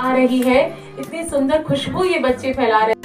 आ रही है। इतनी सुंदर खुशबू ये बच्चे फैला रहे हैं।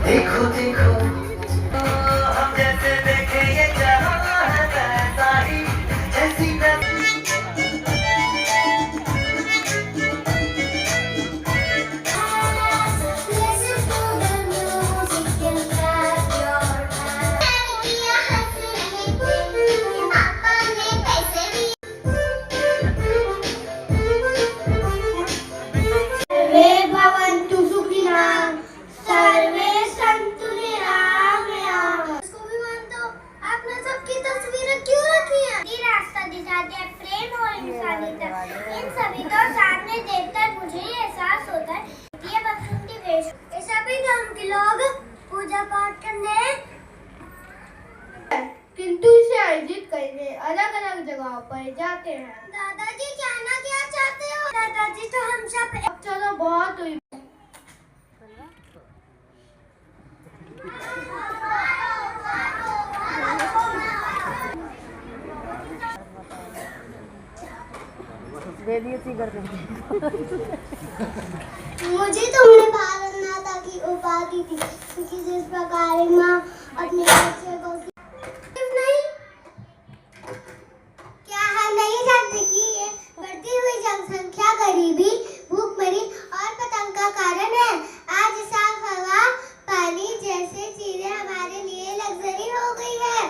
देखो देखो हम जैसे देखे ये जहां है वैसा ही जैसी इन सभी को सामने देखकर मुझे ये एहसास होता है कि ये बच्चों की वेश सभी गांव के लोग पूजा पाठ करने किंतु इसे आयोजित करने अलग अलग जगहों पर जाते हैं। दादाजी जाना क्या चाहते हो? दादाजी तो हम सब अब चलो बहुत हुई। मुझे तुमने भारत माता की उपाधि दी क्योंकि जिस प्रकार माँ अपने बच्चे को नहीं क्या हम नहीं जानते कि ये बढ़ती हुई जनसंख्या गरीबी भूखमरी और पतंग का कारण है। आज साफ हवा पानी जैसे चीजें हमारे लिए लग्जरी हो गई है।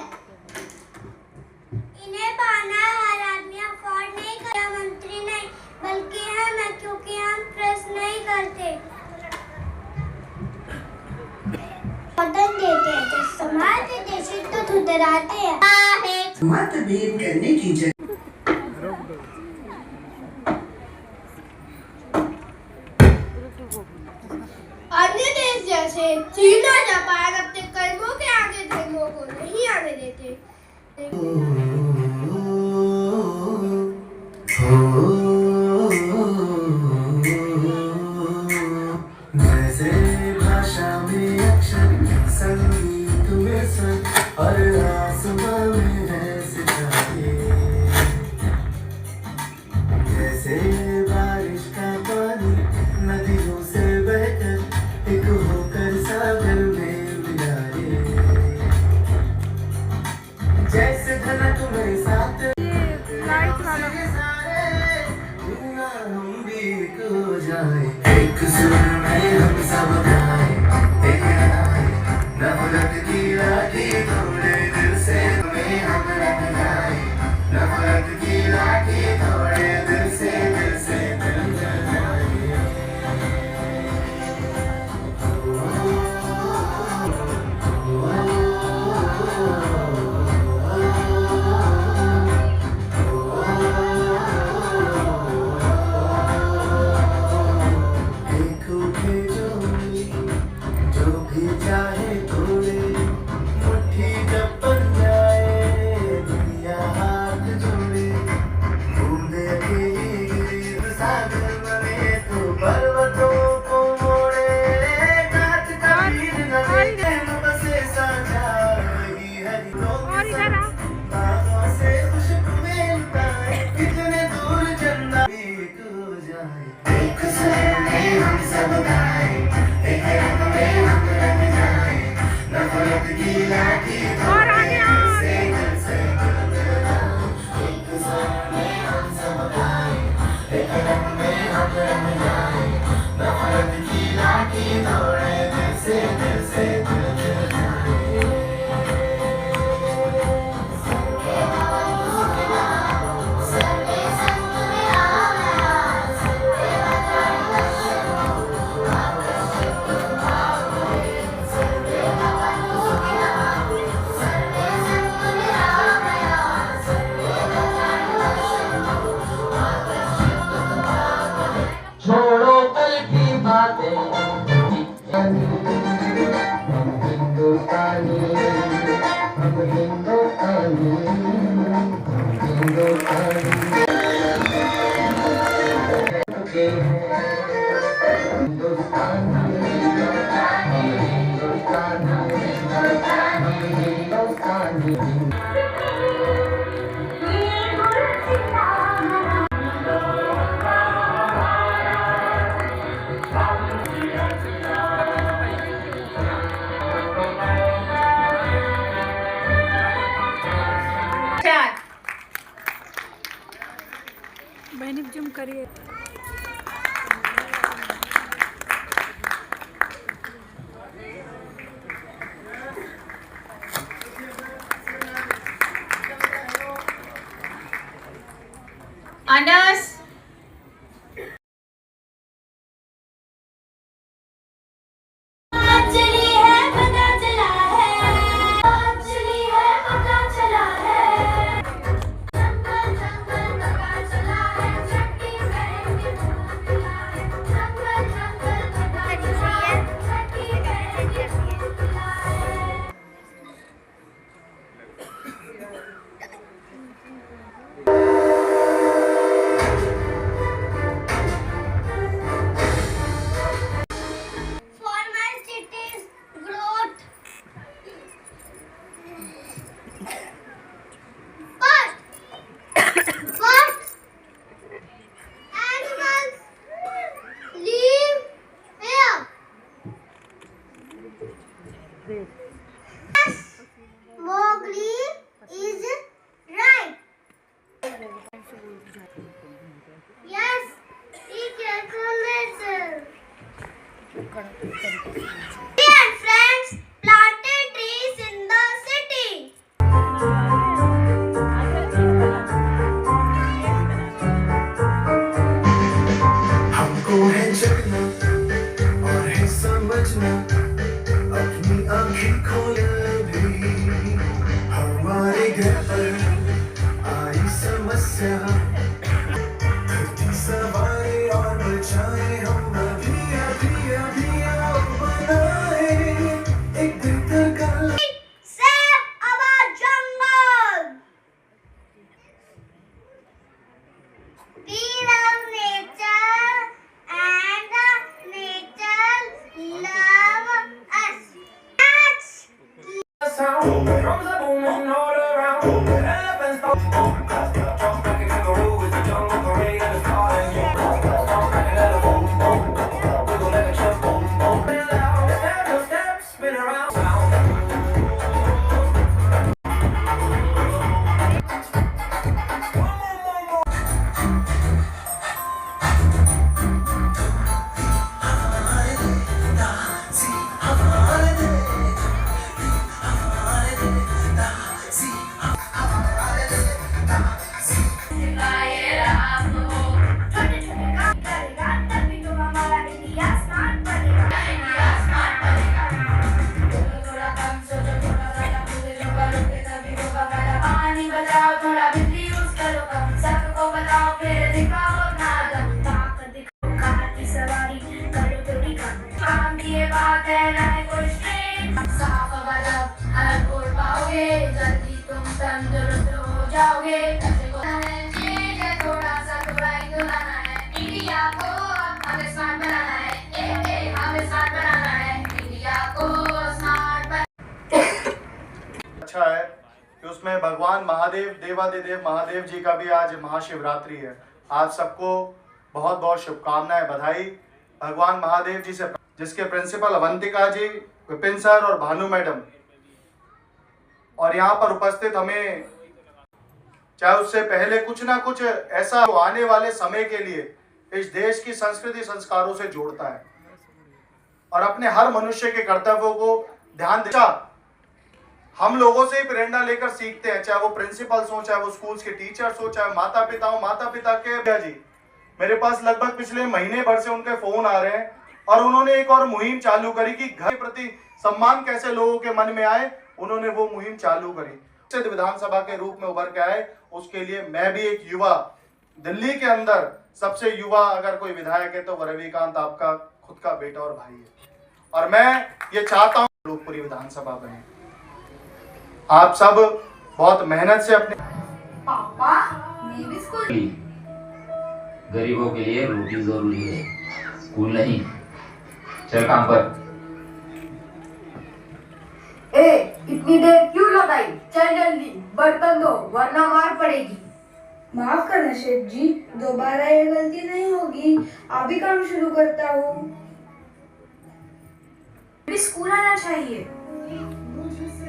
इन्हें पाना हर आदमी अफोर्ड नहीं करता, मंत्री नहीं बल्कि हम हैं क्योंकि हम प्रेस नहीं करते। पतन देते हैं तो समाज के देश तो धुतराते हैं। मतभेद करने की जगह अन्य देश जैसे चीन और जापान अपने कर्मों के आगे धर्मों को नहीं आने देते। जैसे भाषा में अक्षर संगीत में स्वर और आसमां में है सितारे, जैसे बारिश का पानी नदियों से बहकर एक होकर सागर में मिला रे, जैसे धन तुम्हारे साथ हम भी को जाए एक सुर में हम सब गाए, एक गाए नफरत की लाठी थोड़े दिल से में हम रख जाए, नफरत की लाठी थोड़े दिल से दिल जाए। जो भी चाहे थोड़े हिंदुस्तानी, हम हिंदुस्तानी, हिंदुस्तानी के हैं, हिंदुस्तानी, हम हिंदुस्तानी, हम हिंदुस्तानी। बहनी जुम करिए। Anas For my city's growth. But animals live here. Yes, Mowgli is right. Yes, he can listen. Dear friends, planted trees in the city. हमको है जगना और है समझना, अपनी आंखें खोले भी हमारे घर पर आई समस्या, धरती सवारे और बचाए हम अभी अभी अभी आओ बनाए एक बेहतर कल। Save our jungle. We love nature and nature love us. Let's Sound drums are booming all around, elephants stomping, jump like a kangaroo with the jungle parade and it's starting. Stomp like an elephant, wiggle like a chip, spin loud, step to step, spin around. जल्दी तुम तंदुरुस्त हो जाओगे। थोड़ा सा थोड़ा ही दुलाना है India को, हमें स्मार्ट बनाना है, हमें स्मार्ट बनाना है इंडिया को स्मार्ट। अच्छा है कि उसमें भगवान महादेव देवादिदेव महादेव जी का भी आज महाशिवरात्रि है। आप सबको बहुत बहुत शुभकामनाएं, बधाई भगवान महादेव जी से, जिसके प्रिंसिपल अवंतिका जी, विपिन सर और भानु मैडम और यहाँ पर उपस्थित हमें चाहे उससे पहले कुछ ना कुछ ऐसा आने वाले समय के लिए इस देश की संस्कृति संस्कारों से जोड़ता है और अपने हर मनुष्य के कर्तव्यों को ध्यान देता हम लोगों से ही प्रेरणा लेकर सीखते हैं, चाहे वो प्रिंसिपल्स हो, चाहे वो स्कूल्स के टीचर्स हो, चाहे माता पिता हो। माता पिता के जी मेरे पास लगभग पिछले महीने भर से उनके फोन आ रहे हैं और उन्होंने एक और मुहिम चालू करी कि घर के प्रति सम्मान कैसे लोगों के मन में आए। उन्होंने वो मुहिम चालू करी, विधानसभा के रूप में उभर के आए। उसके लिए मैं भी एक युवा, दिल्ली के अंदर सबसे युवा अगर कोई विधायक है तो वो रविकांत आपका खुद का बेटा और भाई है और मैं ये चाहता हूँ लोकपुरी विधानसभा बने। आप सब बहुत मेहनत से अपने पापा मैं भी स्कूल गरीबों के लिए रोटी जरूरी है, स्कूल नहीं। चल काम पर। ए इतनी देर क्यों लगाई? चल जल्दी बर्तन दो वरना मार पड़ेगी। माफ करना शेठ जी, दोबारा ये गलती नहीं होगी। अभी काम शुरू करता हूँ। भी स्कूल आना चाहिए।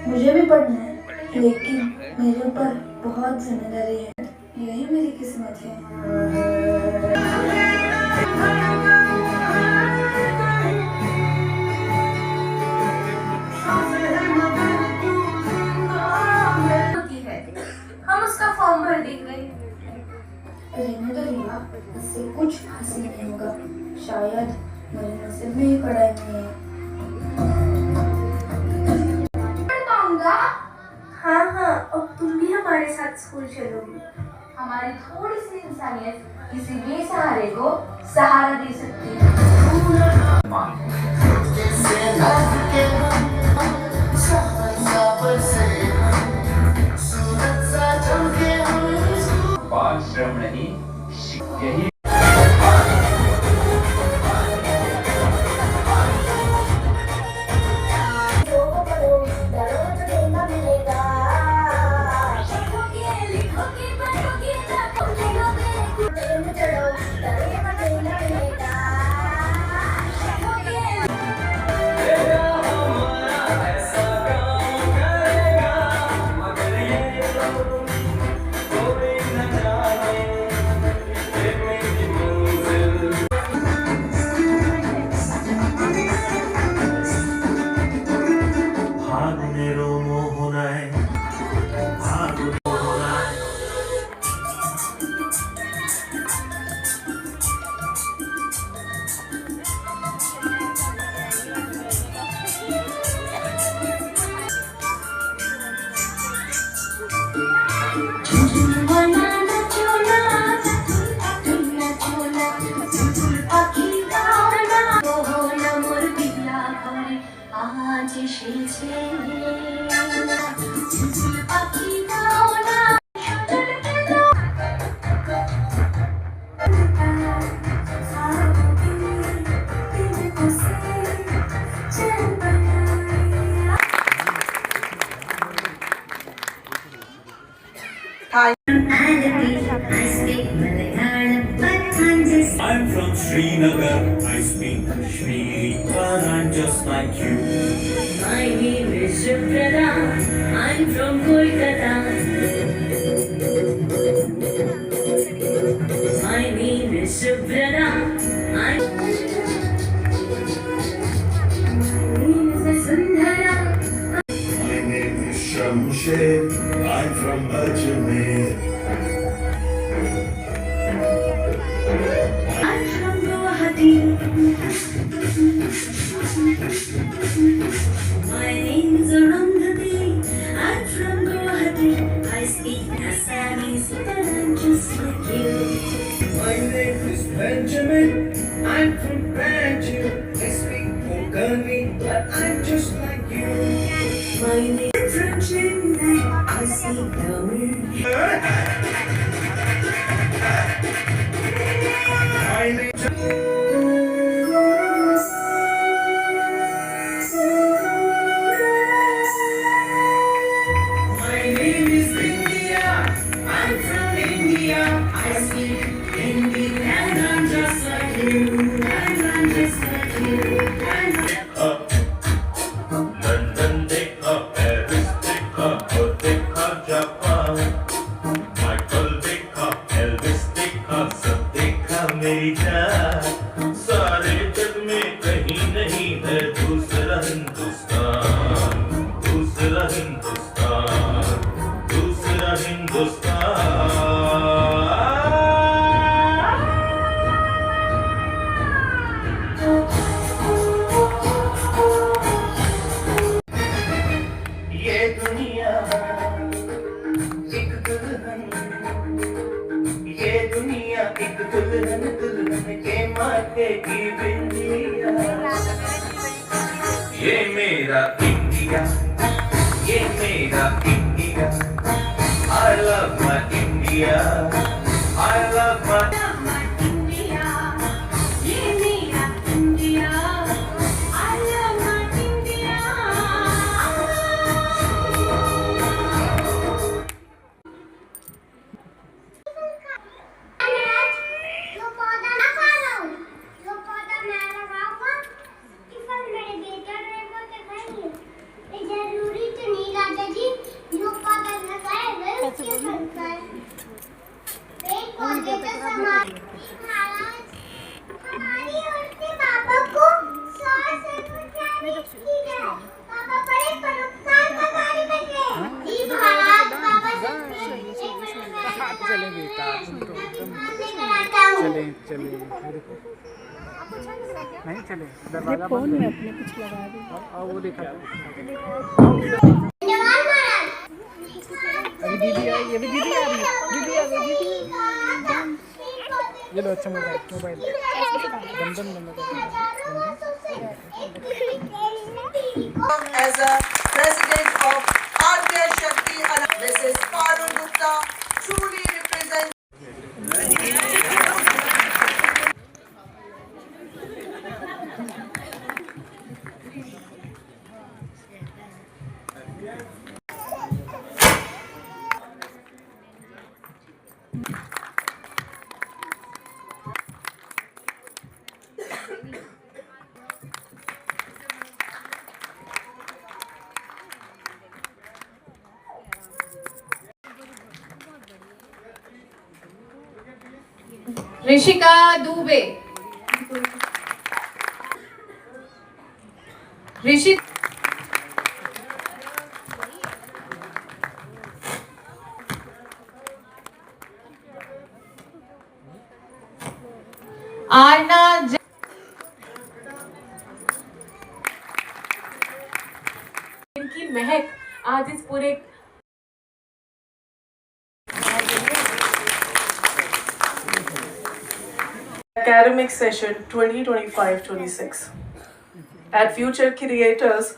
मुझे भी पढ़ना है, लेकिन मेरे ऊपर बहुत जिम्मेदारी है। यही मेरी किस्मत है। हम उसका फॉर्म भर देंगे। रहने दो रीवा, इससे कुछ हासिल नहीं होगा। शायद मेरे नसीब में ही पढ़ाई नहीं है। पढ़ पाऊंगा। हाँ हाँ, अब तुम भी हमारे साथ स्कूल चलोगी। हमारी थोड़ी सी इंसानियत किसी बेसहारे को सहारा दे सकती है। मान श्रम नहीं, यही आज এসেছে পাখি গাও না I'm from Srinagar, I speak Kashmiri, but I'm just like you. My name is Shivrada, I'm from Kolkata. My name is Shivrada, I'm Sundara. My name is Shamsher, I'm from Ajmer. I'm from Guwahati. My name is Arundhati. I'm from Guwahati. I speak Assamese, but I'm just like you. My name is Benjamin, I'm from Banjul. I speak Konkani, but I'm just like you. My name is from Chennai. I speak Tamil. My name My name is India. I'm from India. I speak Hindi and I'm just like you. And I'm just like you. London देखा, Paris देखा, और देखा Japan. Michael देखा, Elvis देखा, सब देखा मेरी जान. सारे जग में कहीं नहीं है दूसरा हिंदुस्तान, दूसरा हिंदुस्तान, दूसरा हिंदुस्तान. ये दुनिया एक दुल्हन, ये दुनिया एक दुल्हन, दुल्हन के माथे की बिंदिया. ये मेरा इंडिया, ये मेरा India. India. I love my India, ye mera India. I love my India. जो पौधा ना खा रहा हूँ, जो पौधा मैं लगाऊंगा, कि फल मेरे बेटा रहेगा कि नहीं? ये जरूरी तो नहीं राजा जी, जो पौधा लगाएगा उसके फल खाए। पेड़ पौधे तो समाज महाराज हमारी ओर से पापा को 100 से पूछने की है। पापा बड़े परोपकार का कार्य कर रहे हैं। जी महाराज, पापा से चले बेटा, चले नहीं चले दरवाजा फोन में अपने कुछ लगा दे और वो देखा धन्यवाद महाराज। अभी दीदी आई, ये भी दीदी आ रही है, दीदी आ गई, दीदी ये लो अच्छा मोबाइल दम as a president of Adya Shakti Anand, Mrs. Parul Gupta truly represents Rishika Dubey, ऋषि आरना इनकी महक आज इस पूरे Academic session 2025-26 at Future Creators.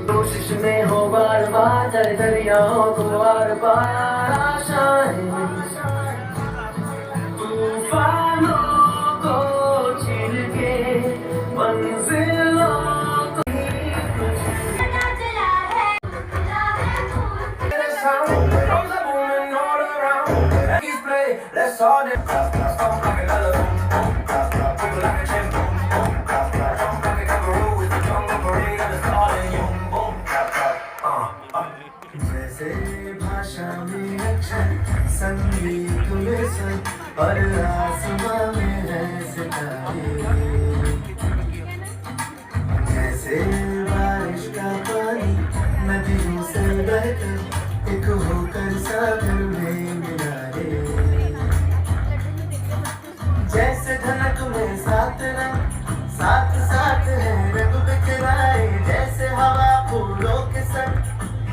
कोशिश में हो बार बार दरियाओं को बार बार आशाएं, तूफानों को छीन के मंजिलों को Let's all them like a वैसे भाषा में अक्षर संगीत में सर और आसमां में है सितारे, जैसे बारिश का पानी नदियों से बहकर एक होकर सागर में मिला रे, जैसे धनक में सात रंग साथ साथ है रंग बिखराए, जैसे हवा फूलों के संग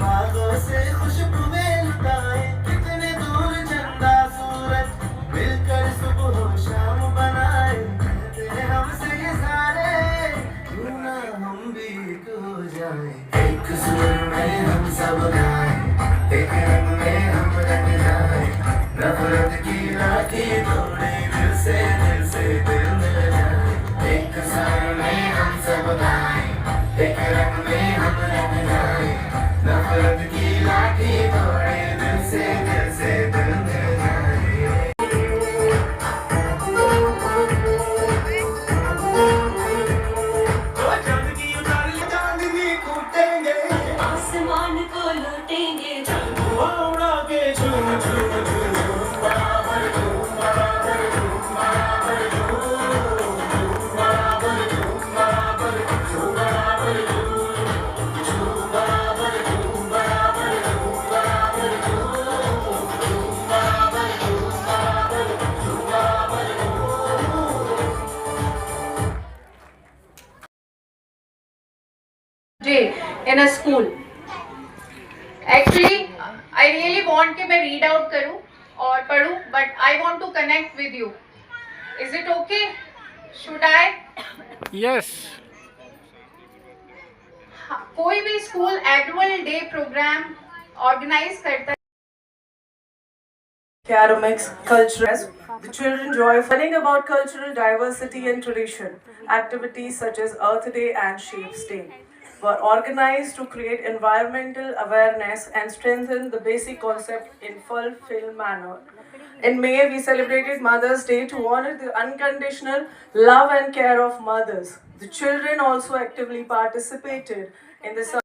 बागों से खुशबू मिलताए, कितने दूर चंदा सूरज मिलकर सुबह शाम बनाए, कहते हैं हमसे ये सारे क्यों ना हम भी तो जाए, एक सुर में हम सब गाए, एक रंग में हम रंग जाए, नफरत की राखी तोड़े दिल से दिल मिल जाए, एक सुर में हम सब गाए, एक रंग में हम रंग जाए, नफरत की लाठी तोड़े दिल से दिल मिल जाए। चांदनी कूटेंगे आसमान को लूटेंगे उड़ा के झूम झूम झूम बराबर झूम बराबर झूम बराबर झूम बराबर झूम बराबर झूम बराबर झूम in a school. Actually, I really want कि मैं read out करूँ और पढ़ूँ, but I want to connect with you. Is it okay? Should I? Yes. कोई भी school annual day programme organise करता है. Academics, cultural. The children enjoy learning about cultural diversity and tradition. Activities such as Earth Day and Shapes Day were organized to create environmental awareness and strengthen the basic concept in fulfilled manner. In May, we celebrated Mother's Day to honor the unconditional love and care of mothers. The children also actively participated in the